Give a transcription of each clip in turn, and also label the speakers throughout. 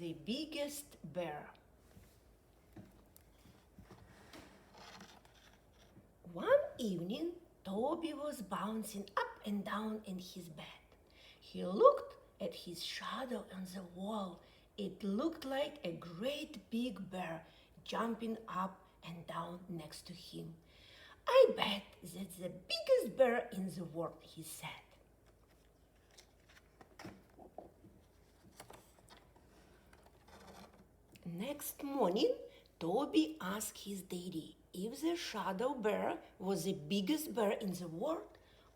Speaker 1: The biggest bear. One evening, Toby was bouncing up and down in his bed. He looked at his shadow on the wall. It looked like a great big bear jumping up and down next to him. I bet that's the biggest bear in the world, he said. Next morning, Toby asked his daddy if the shadow bear was the biggest bear in the world.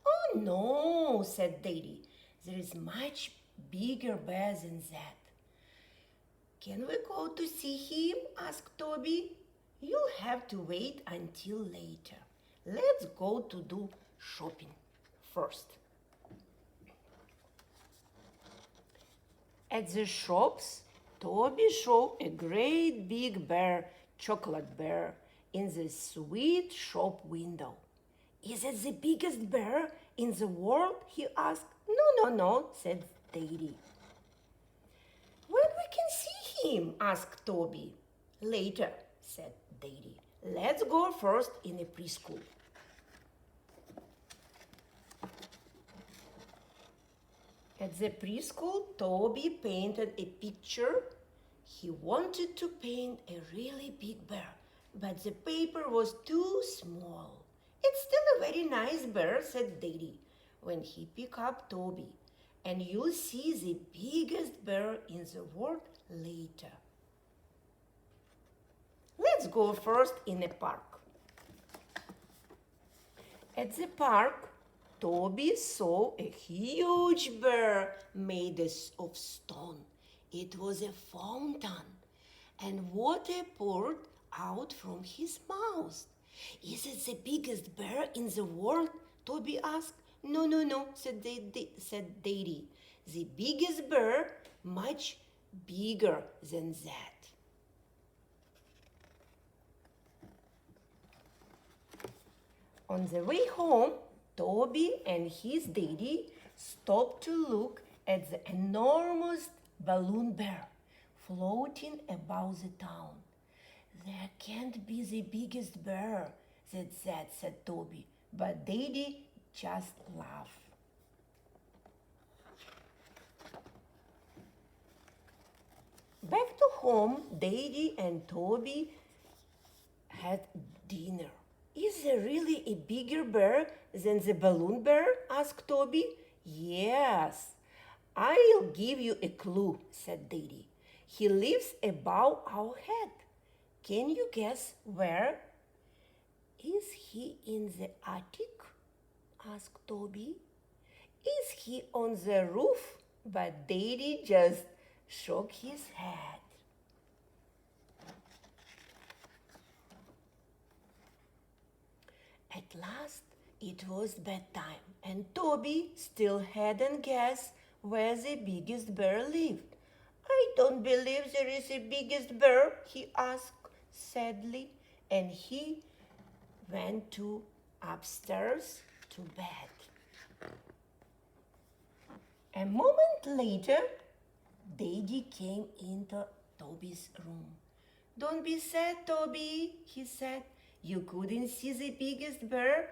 Speaker 1: Oh no, said daddy. There is much bigger bear than that. Can we go to see him? Asked Toby. You'll have to wait until later. Let's go to do shopping first. At the shops, Toby saw a great big bear, chocolate bear, in the sweet shop window. Is it the biggest bear in the world? He asked. No, said Daddy. When we can see him? Asked Toby. Later, said Daddy. Let's go first in a preschool. At the preschool, Toby painted a picture. He wanted to paint a really big bear, but the paper was too small. It's still a very nice bear, said Daddy, when he picked up Toby. And you'll see the biggest bear in the world later. Let's go first in a park. At the park, Toby saw a huge bear made of stone. It was a fountain, and water poured out from his mouth. Is it the biggest bear in the world? Toby asked. No, said Daddy. The biggest bear, much bigger than that. On the way home, Toby and his daddy stopped to look at the enormous balloon bear floating above the town. That can't be the biggest bear, said Toby, but Daddy just laughed. Back to home, Daddy and Toby had dinner. Is there really a bigger bear than the balloon bear? Asked Toby. Yes. I'll give you a clue, said Daddy. He lives above our head. Can you guess where? Is he in the attic? Asked Toby. Is he on the roof? But Daddy just shook his head. At last, it was bedtime, and Toby still hadn't guessed where the biggest bear lived. I don't believe there is a biggest bear, he asked sadly, and he went upstairs to bed. A moment later, Daddy came into Toby's room. Don't be sad, Toby, he said. You couldn't see the biggest bear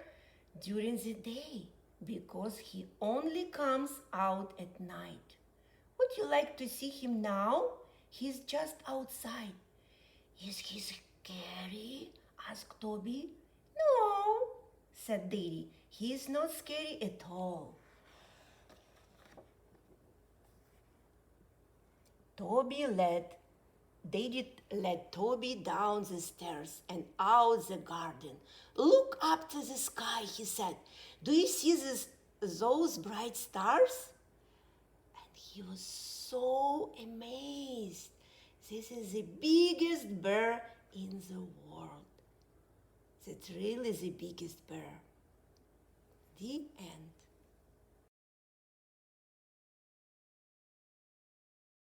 Speaker 1: during the day because he only comes out at night. Would you like to see him now? He's just outside. Is he scary? Asked Toby. No, said Daddy. He's not scary at all. Daddy led Toby down the stairs and out the garden. Look up to the sky, he said. Do you see those bright stars? And he was so amazed. This is the biggest bear in the world. That's really the biggest bear. The end.